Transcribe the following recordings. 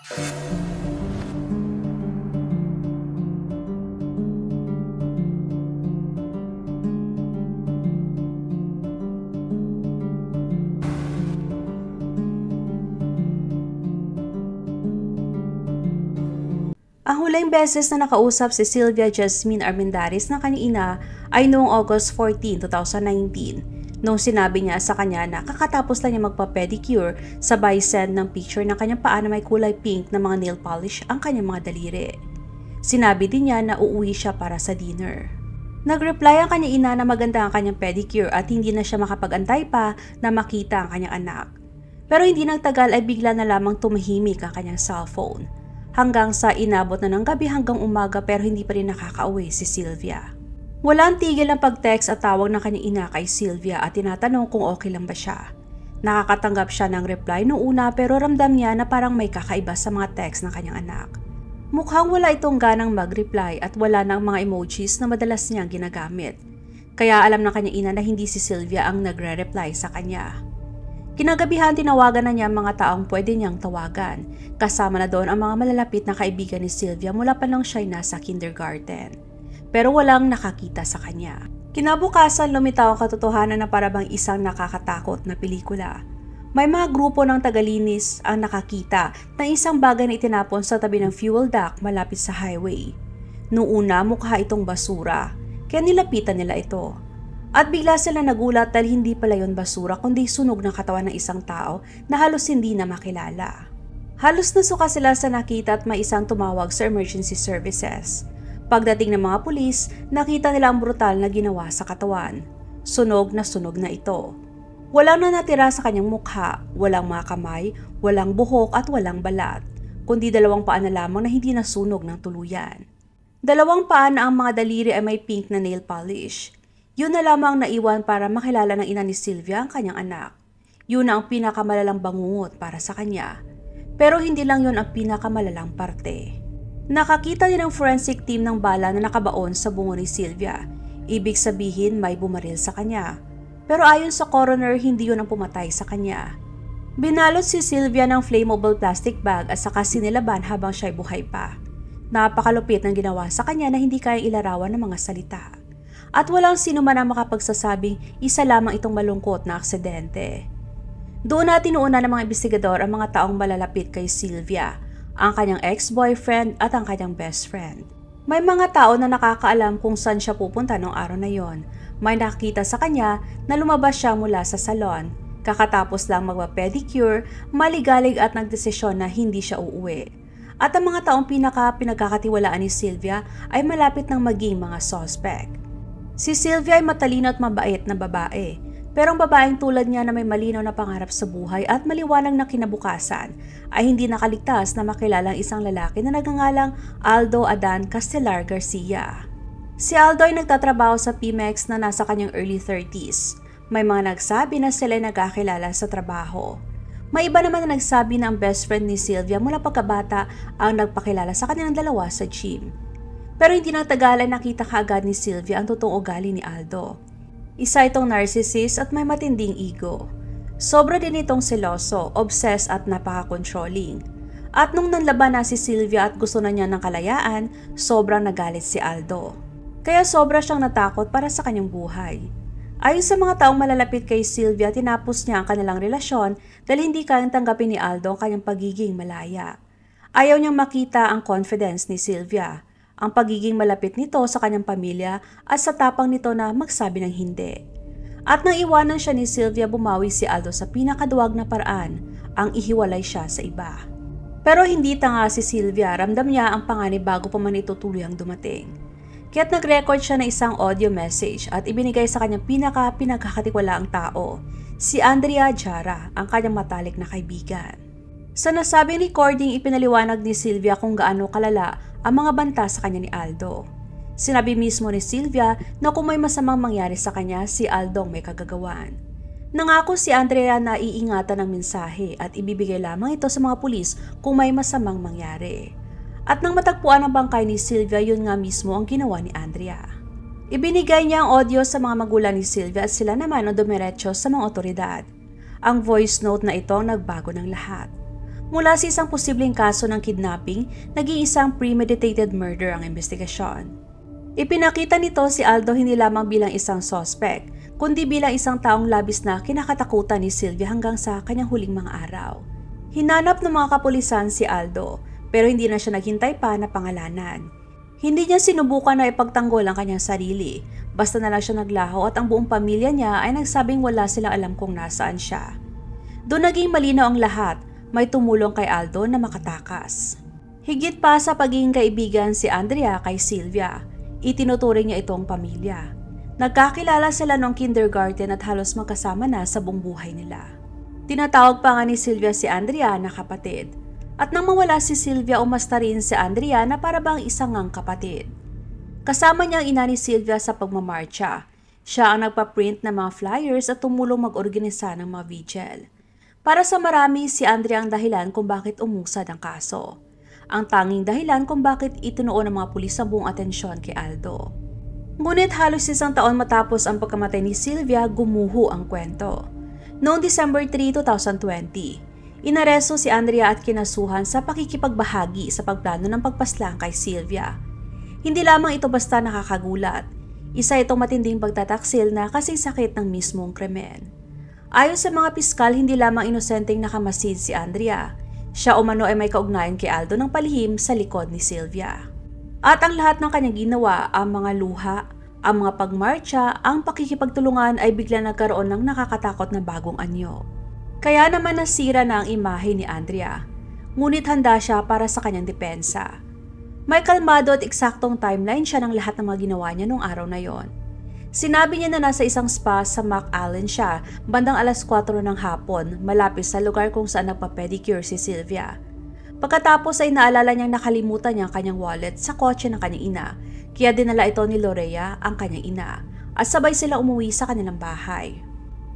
Ang huling beses na nakausap si Sylvia Jasmine Armendariz ng kanyang ina ay noong August 14, 2019, noong sinabi niya sa kanya na kakatapos lang niya magpa-pedicure sabay send ng picture ng kanyang paa na may kulay pink na mga nail polish ang kanyang mga daliri. Sinabi din niya na uuwi siya para sa dinner. Nag-reply ang kanyang ina na maganda ang kanyang pedicure at hindi na siya makapag-antay pa na makita ang kanyang anak. Pero hindi nagtagal ay bigla na lamang tumahimik ang kanyang cellphone. Hanggang sa inabot na ng gabi hanggang umaga pero hindi pa rin nakakauwi si Sylvia. Walang tigil ang pag-text at tawag ng kanyang ina kay Sylvia at tinatanong kung okay lang ba siya. Nakakatanggap siya ng reply noong una pero ramdam niya na parang may kakaiba sa mga text ng kanyang anak. Mukhang wala itong ganang mag-reply at wala ng mga emojis na madalas niyang ginagamit. Kaya alam ng kanyang ina na hindi si Sylvia ang nagre-reply sa kanya. Kinagabihan tinawagan na niya ang mga taong pwede niyang tawagan. Kasama na doon ang mga malalapit na kaibigan ni Sylvia mula pa nang siya'y nasa kindergarten. Pero walang nakakita sa kanya. Kinabukasan lumitaw ang katotohanan na parabang isang nakakatakot na pelikula. May mga grupo ng tagalinis ang nakakita ng isang bagay na itinapon sa tabi ng fuel dock malapit sa highway. Noong una mukha itong basura, kaya nilapitan nila ito. At bigla sila nagulat dahil hindi pala yon basura kundi sunog ng katawan ng isang tao na halos hindi na makilala. Halos nasuka sila sa nakita at may isang tumawag sa emergency services. Pagdating ng mga pulis, nakita nila ang brutal na ginawa sa katawan. Sunog na ito. Walang na natira sa kanyang mukha, walang mga kamay, walang buhok at walang balat, kundi 2 paa na lamang na hindi nasunog ng tuluyan. 2 paa na ang mga daliri ay may pink na nail polish. Yun na lamang naiwan para makilala ng ina ni Sylvia ang kanyang anak. Yun na ang pinakamalalang bangungot para sa kanya. Pero hindi lang yun ang pinakamalalang parte. Nakakita din ang forensic team ng bala na nakabaon sa bungo ni Sylvia. Ibig sabihin may bumaril sa kanya. Pero ayon sa coroner, hindi yun ang pumatay sa kanya. Binalot si Sylvia ng flammable plastic bag at saka sinilaban habang siya'y buhay pa. Napakalupit ng ginawa sa kanya na hindi kayang ilarawan ng mga salita. At walang sino man ang makapagsasabing isa lamang itong malungkot na aksidente. Doon na tinuuna ng mga investigador ang mga taong malalapit kay Sylvia, ang kanyang ex-boyfriend at ang kanyang best friend. May mga tao na nakakaalam kung saan siya pupunta noong araw na yon. May nakita sa kanya na lumabas siya mula sa salon. Kakatapos lang magpa-pedicure, maligalig at nagdesisyon na hindi siya uuwi. At ang mga taong pinagkakatiwalaan ni Sylvia ay malapit ng maging mga suspect. Si Sylvia ay matalino at mabait na babae, pero ang babaeng tulad niya na may malinaw na pangarap sa buhay at maliwanag na kinabukasan ay hindi nakaligtas na makilala ang isang lalaki na nagngangalang Aldo Adan Castelar Garcia. Si Aldo ay nagtatrabaho sa Pemex na nasa kanyang early 30s. May mga nagsabi na sila ay nagkakilala sa trabaho. May iba naman na nagsabi na ang best friend ni Sylvia mula pagkabata ang nagpakilala sa kanilang dalawa sa gym. Pero hindi nang tagal ay nakita kaagad ni Sylvia ang totoong ugali ni Aldo. Isa itong narcissist at may matinding ego. Sobra din itong seloso, obsessed at napaka-controlling. At nung nanlaban na si Sylvia at gusto na niya ng kalayaan, sobrang nagalit si Aldo. Kaya sobra siyang natakot para sa kanyang buhay. Ayon sa mga taong malalapit kay Sylvia, tinapos niya ang kanilang relasyon dahil hindi kayang tanggapin ni Aldo ang kanyang pagiging malaya. Ayaw niyang makita ang confidence ni Sylvia, ang pagiging malapit nito sa kanyang pamilya at sa tapang nito na magsabi ng hindi. At nang iwanan siya ni Sylvia, bumawi si Aldo sa pinakaduwag na paraan, ang ihiwalay siya sa iba. Pero hindi tanga si Sylvia, ramdam niya ang panganib bago pa man ito tuluyang dumating. Kaya't nag-record siya ng isang audio message at ibinigay sa kanyang pinagkakatiwalaang tao, si Andrea Jara, ang kanyang matalik na kaibigan. Sa nasabing recording, ipinaliwanag ni Sylvia kung gaano kalala ang mga banta sa kanya ni Aldo. Sinabi mismo ni Sylvia na kung may masamang mangyari sa kanya, si Aldo may kagagawan. Nangako si Andrea na iingatan ng mensahe at ibibigay lamang ito sa mga pulis kung may masamang mangyari. At nang matagpuan ang bangkay ni Sylvia, yun nga mismo ang ginawa ni Andrea. Ibinigay niya ang audio sa mga magulang ni Sylvia at sila naman ang dumiretso sa mga otoridad. Ang voice note na ito ang nagbago ng lahat. Mula sa isang posibleng kaso ng kidnapping, naging isang premeditated murder ang investigasyon. Ipinakita nito si Aldo hindi lamang bilang isang suspect, kundi bilang isang taong labis na kinakatakutan ni Sylvia hanggang sa kanyang huling mga araw. Hinanap ng mga kapulisan si Aldo, pero hindi na siya naghintay pa na pangalanan. Hindi niya sinubukan na ipagtanggol ang kanyang sarili, basta na lang siya naglaho at ang buong pamilya niya ay nagsabing wala silang alam kung nasaan siya. Doon naging malinaw ang lahat, may tumulong kay Aldo na makatakas. Higit pa sa pagiging kaibigan si Andrea kay Sylvia, itinuturing niya itong pamilya. Nagkakilala sila noong kindergarten at halos magkasama na sa buong buhay nila. Tinatawag pa nga ni Sylvia si Andrea na kapatid. At nang mawala si Sylvia, umasta rin si Andrea na para bang isang ngang kapatid. Kasama niya ang ina ni Sylvia sa pagmamarcha. Siya ang nagpa-print ng mga flyers at tumulong mag-organisa ng mga vigil. Para sa marami, si Andrea ang dahilan kung bakit umusad ang kaso. Ang tanging dahilan kung bakit itinuon ng mga pulis ang buong atensyon kay Aldo. Ngunit halos isang taon matapos ang pagkamatay ni Sylvia, gumuho ang kwento. Noong December 3, 2020, inaresto si Andrea at kinasuhan sa pakikipagbahagi sa pagplano ng pagpaslang kay Sylvia. Hindi lamang ito basta nakakagulat, isa itong matinding pagtataksil na kasing sakit ng mismong krimen. Ayon sa mga piskal, hindi lamang inosenteng nakamasid si Andrea. Siya umano ay may kaugnayan kay Aldo ng palihim sa likod ni Sylvia. At ang lahat ng kanyang ginawa, ang mga luha, ang mga pagmarcha, ang pakikipagtulungan ay bigla nagkaroon ng nakakatakot na bagong anyo. Kaya naman nasira na ang imahe ni Andrea, ngunit handa siya para sa kanyang depensa. May kalmado at eksaktong timeline siya ng lahat ng mga ginawa niya noong araw na yon. Sinabi niya na nasa isang spa sa McAllen siya bandang alas 4 ng hapon malapit sa lugar kung saan nagpa-pedicure si Sylvia. Pagkatapos ay naalala niyang nakalimutan niya ang kanyang wallet sa kotse ng kanyang ina, kaya dinala ito ni Lorea, ang kanyang ina, at sabay sila umuwi sa kanilang bahay.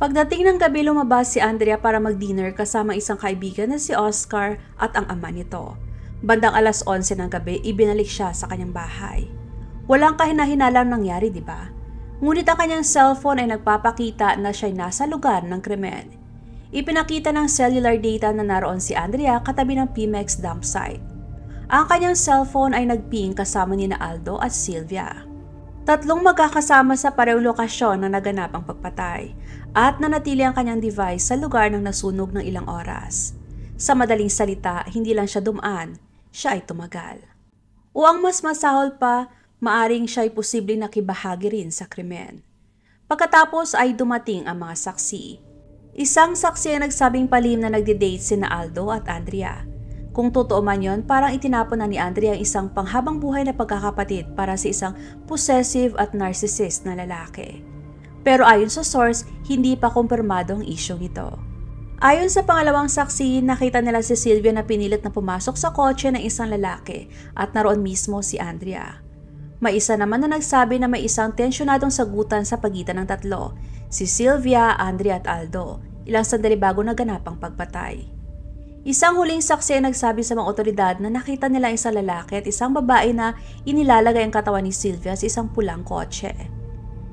Pagdating ng gabi, lumabas si Andrea para mag-dinner kasama isang kaibigan na si Oscar at ang ama nito. Bandang alas 11 ng gabi, ibinalik siya sa kanyang bahay. Walang kahina-hinalang nangyari, di ba? Ngunit ang kanyang cellphone ay nagpapakita na siya'y nasa lugar ng krimen. Ipinakita ng cellular data na naroon si Andrea katabi ng Pemex dump site. Ang kanyang cellphone ay nagping kasama ni Aldo at Sylvia. Tatlong magkakasama sa parehong lokasyon na naganap ang pagpatay at nanatili ang kanyang device sa lugar ng nasunog ng ilang oras. Sa madaling salita, hindi lang siya dumaan, siya ay tumagal. O ang mas masahol pa, maaring siya ay posibleng nakibahagi rin sa krimen. Pagkatapos ay dumating ang mga saksi. Isang saksi ay nagsabing palihim na nagde-date sina Aldo at Andrea. Kung totoo man yon, parang itinapon na ni Andrea ang isang panghabang buhay na pagkakapatid para sa isang possessive at narcissist na lalaki. Pero ayon sa source, hindi pa kumpirmado ang isyong ito. Ayon sa pangalawang saksi, nakita nila si Sylvia na pinilit na pumasok sa kotse ng isang lalaki at naroon mismo si Andrea. May isa naman na nagsabi na may isang tensyonadong sagutan sa pagitan ng tatlo, si Sylvia, Andrea at Aldo, ilang sandali bago naganap ang pagpatay. Isang huling saksi ay nagsabi sa mga otoridad na nakita nila isang lalaki at isang babae na inilalagay ang katawan ni Sylvia sa isang pulang kotse.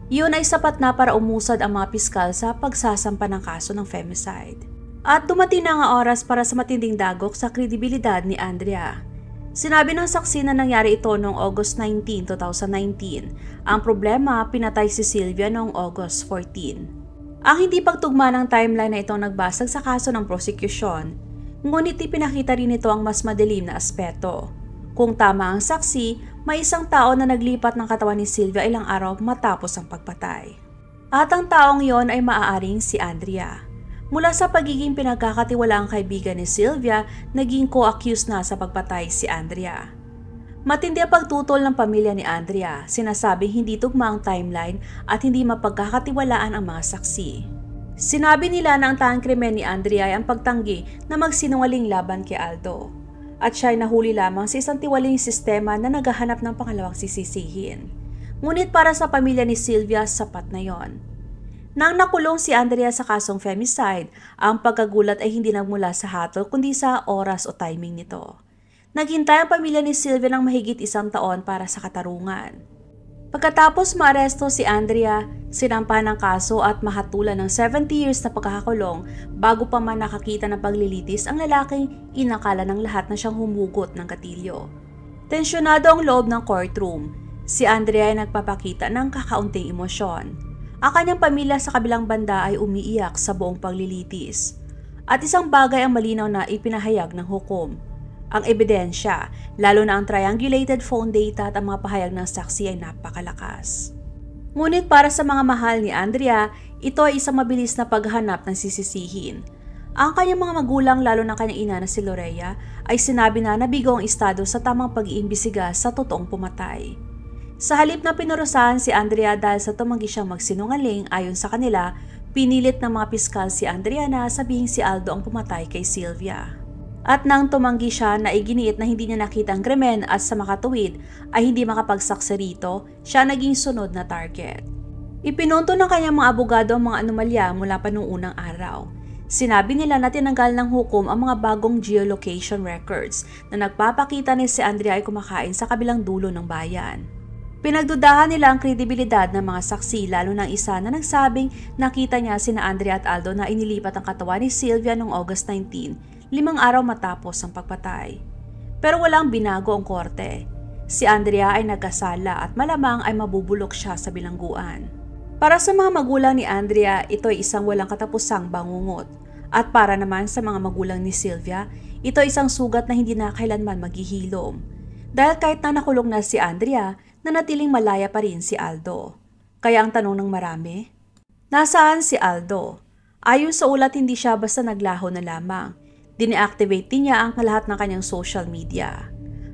Iyon ay sapat na para umusad ang mga piskal sa pagsasampa ng kaso ng femicide. At dumating na ang oras para sa matinding dagok sa kredibilidad ni Andrea. Sinabi ng saksi na nangyari ito noong August 19, 2019. Ang problema, pinatay si Sylvia noong August 14. Ang hindi pagtugma ng timeline na itong nagbasag sa kaso ng prosecution. Ngunit ipinakita rin ito ang mas madilim na aspeto. Kung tama ang saksi, may isang tao na naglipat ng katawan ni Sylvia ilang araw matapos ang pagpatay. At ang taong yon ay maaaring si Andrea. Mula sa pagiging pinagkakatiwalaang kaibigan ni Sylvia, naging co-accused na sa pagpatay si Andrea. Matindi ang pagtutol ng pamilya ni Andrea, sinasabing hindi tugma ang timeline at hindi mapagkakatiwalaan ang mga saksi. Sinabi nila na ang tanging krimen ni Andrea ay ang pagtanggi na magsinungaling laban kay Aldo. At siya ay nahuli lamang sa isang tiwaling sistema na naghahanap ng pangalawang sisisihin. Ngunit para sa pamilya ni Sylvia, sapat na yon. Nang nakulong si Andrea sa kasong femicide, ang pagkagulat ay hindi nagmula sa hatol kundi sa oras o timing nito. Naghintay ang pamilya ni Sylvia ng mahigit 1 taon para sa katarungan. Pagkatapos maaresto si Andrea, sinampahan ng kaso at mahatulan ng 70 years na pagkakakulong bago pa man nakakita ng paglilitis ang lalaking inakala ng lahat na siyang humugot ng gatilyo. Tensyonado ang loob ng courtroom. Si Andrea ay nagpapakita ng kakaunting emosyon. Ang kanyang pamilya sa kabilang banda ay umiiyak sa buong paglilitis. At isang bagay ang malinaw na ipinahayag ng hukom. Ang ebidensya, lalo na ang triangulated phone data at ang mga pahayag ng saksi ay napakalakas. Ngunit para sa mga mahal ni Andrea, ito ay isang mabilis na paghanap ng sisisihin. Ang kanyang mga magulang, lalo na kanyang ina na si Lorea, ay sinabi na nabigo ang estado sa tamang pag-iimbisiga sa totoong pumatay. Sa halip na pinurusahan si Andrea dahil sa tumanggi siyang magsinungaling, ayon sa kanila, pinilit ng mga piskal si Andrea na sabihin si Aldo ang pumatay kay Sylvia. At nang tumanggi siya na iginiit na hindi niya nakita ang krimen at sa makatuwid ay hindi makapagsaksi rito, siya naging sunod na target. Ipinunto ng kanyang mga abogado ang mga anomalya mula pa noong unang araw. Sinabi nila na tinanggal ng hukom ang mga bagong geolocation records na nagpapakita ni si Andrea ay kumakain sa kabilang dulo ng bayan. Pinagdudahan nila ang kredibilidad ng mga saksi, lalo ng isa na nagsabing nakita niya sina Andrea at Aldo na inilipat ang katawan ni Sylvia noong August 19, 5 araw matapos ang pagpatay. Pero walang binago ang korte. Si Andrea ay nagkasala at malamang ay mabubulok siya sa bilangguan. Para sa mga magulang ni Andrea, ito ay isang walang katapusang bangungot. At para naman sa mga magulang ni Sylvia, ito ay isang sugat na hindi na kailanman maghihilom. Dahil kahit na nakulong na si Andrea, nanatiling malaya pa rin si Aldo. Kaya ang tanong ng marami, nasaan si Aldo? Ayon sa ulat, hindi siya basta naglaho na lamang. Dine-activate din niya ang lahat ng kanyang social media.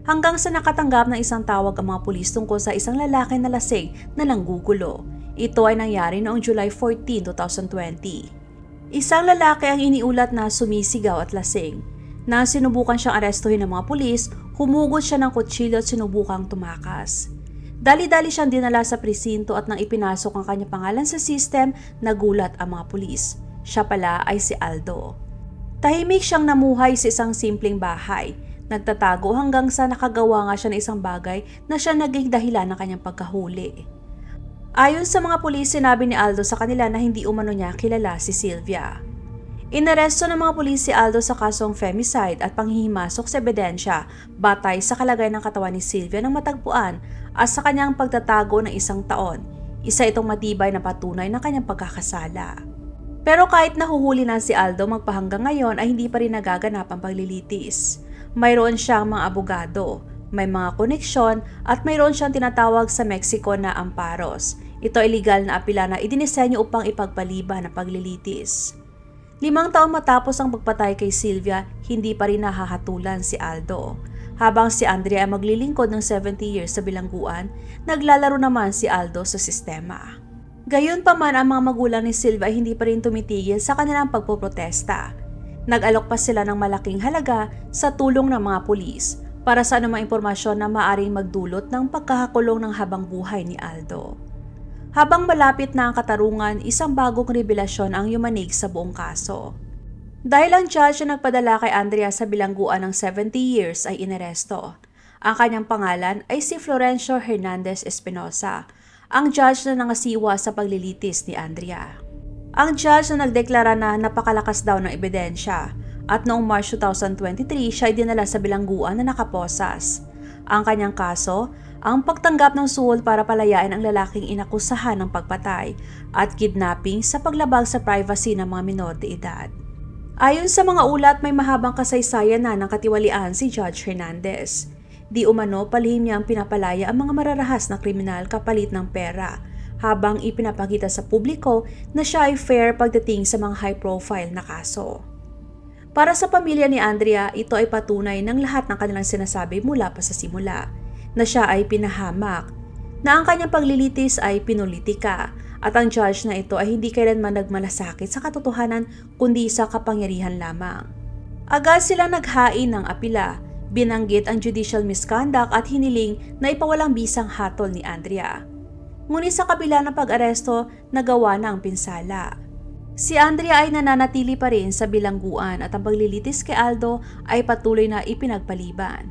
Hanggang sa nakatanggap ng isang tawag ang mga pulis tungkol sa isang lalaki na lasing na nanggugulo. Ito ay nangyari noong July 14, 2020. Isang lalaki ang iniulat na sumisigaw at lasing. Nang sinubukan siyang arestuhin ng mga pulis, humugot siya ng kutsilyo at sinubukang tumakas. Dali-dali siyang dinala sa presinto at nang ipinasok ang kanyang pangalan sa system, nagulat ang mga pulis. Siya pala ay si Aldo. Tahimik siyang namuhay sa isang simpleng bahay. Nagtatago hanggang sa nakagawa nga siya ng isang bagay na siya naging dahilan ng kanyang pagkahuli. Ayon sa mga pulis, sinabi ni Aldo sa kanila na hindi umano niya kilala si Sylvia. Inaresto ng mga pulis si Aldo sa kasong femicide at panghihimasok sa ebidensya batay sa kalagayan ng katawan ni Sylvia nang matagpuan at sa kanyang pagtatago ng 1 taon. Isa itong matibay na patunay ng kanyang pagkakasala. Pero kahit nahuhuli na si Aldo, magpahanggang ngayon ay hindi pa rin nagaganap ang paglilitis. Mayroon siyang mga abogado, may mga koneksyon at mayroon siyang tinatawag sa Mexico na amparos. Ito ay legal na apela na idinisenyo upang ipagpaliban ang paglilitis. 5 taon matapos ang pagpatay kay Sylvia, hindi pa rin nahahatulan si Aldo. Habang si Andrea ay maglilingkod ng 70 years sa bilangguan, naglalaro naman si Aldo sa sistema. Gayunpaman, ang mga magulang ni Sylvia ay hindi pa rin tumitigil sa kanilang pagpoprotesta. Nag-alok pa sila ng malaking halaga sa tulong ng mga pulis para sa anumang impormasyon na maaring magdulot ng pagkakakulong ng habang buhay ni Aldo. Habang malapit na ang katarungan, isang bagong revelasyon ang yumanig sa buong kaso. Dahil ang judge na nagpadala kay Andrea sa bilangguan ng 70 years ay inaresto. Ang kanyang pangalan ay si Florencio Hernandez Espinosa, ang judge na nangasiwa sa paglilitis ni Andrea. Ang judge na nagdeklara na napakalakas daw ng ebidensya at noong March 2023 siya ay dinala sa bilangguan na nakaposas. Ang kanyang kaso, ang pagtanggap ng suhol para palayain ang lalaking inakusahan ng pagpatay at kidnapping sa paglabag sa privacy ng mga minor de edad. Ayon sa mga ulat, may mahabang kasaysayan na ng katiwalian si Judge Hernandez. Di umano, palihim niya ang pinapalaya ang mga mararahas na kriminal kapalit ng pera, habang ipinapakita sa publiko na siya ay fair pagdating sa mga high-profile na kaso. Para sa pamilya ni Andrea, ito ay patunay ng lahat ng kanilang sinasabi mula pa sa simula, na siya ay pinahamak, na ang kanyang paglilitis ay pinulitika, at ang judge na ito ay hindi kailanman nagmalasakit sa katotohanan kundi sa kapangyarihan lamang. Agad silang naghain ng apila, binanggit ang judicial misconduct at hiniling na ipawalang bisang hatol ni Andrea. Ngunit sa kabila ng pag-aresto, nagawa na ang pinsala. Si Andrea ay nananatili pa rin sa bilangguan at ang paglilitis kay Aldo ay patuloy na ipinagpaliban.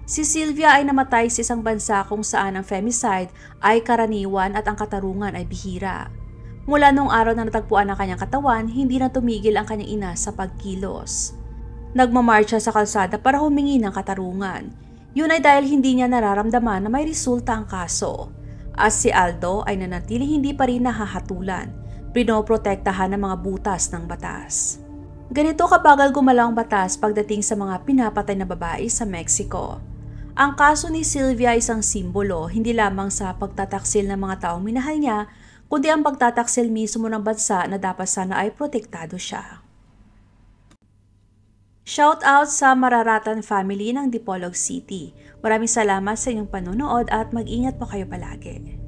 Si Sylvia ay namatay sa isang bansa kung saan ang femicide ay karaniwan at ang katarungan ay bihira. Mula noong araw na natagpuan ang kanyang katawan, hindi na tumigil ang kanyang ina sa pagkilos. Nagmamarcha sa kalsada para humingi ng katarungan. Yun ay dahil hindi niya nararamdaman na may resulta ang kaso. At si Aldo ay nanatiling hindi pa rin nahahatulan, pinoprotektahan ng mga butas ng batas. Ganito kabagal gumalaw ang batas pagdating sa mga pinapatay na babae sa Mexico. Ang kaso ni Sylvia ay isang simbolo hindi lamang sa pagtataksil ng mga taong minahal niya, kundi ang pagtataksil mismo ng bansa na dapat sana ay protektado siya. Shout out sa Mararatan family ng Dipolog City. Maraming salamat sa inyong panonood at mag-ingat po kayo palagi.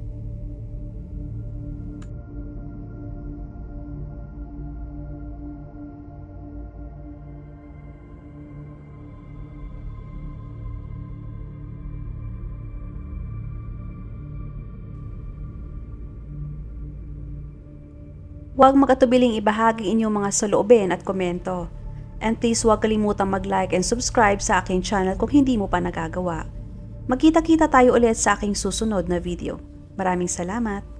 Huwag magatubiling ibahagi inyong mga saloobin at komento. And please huwag kalimutang mag-like and subscribe sa aking channel kung hindi mo pa nagagawa. Magkita-kita tayo ulit sa aking susunod na video. Maraming salamat!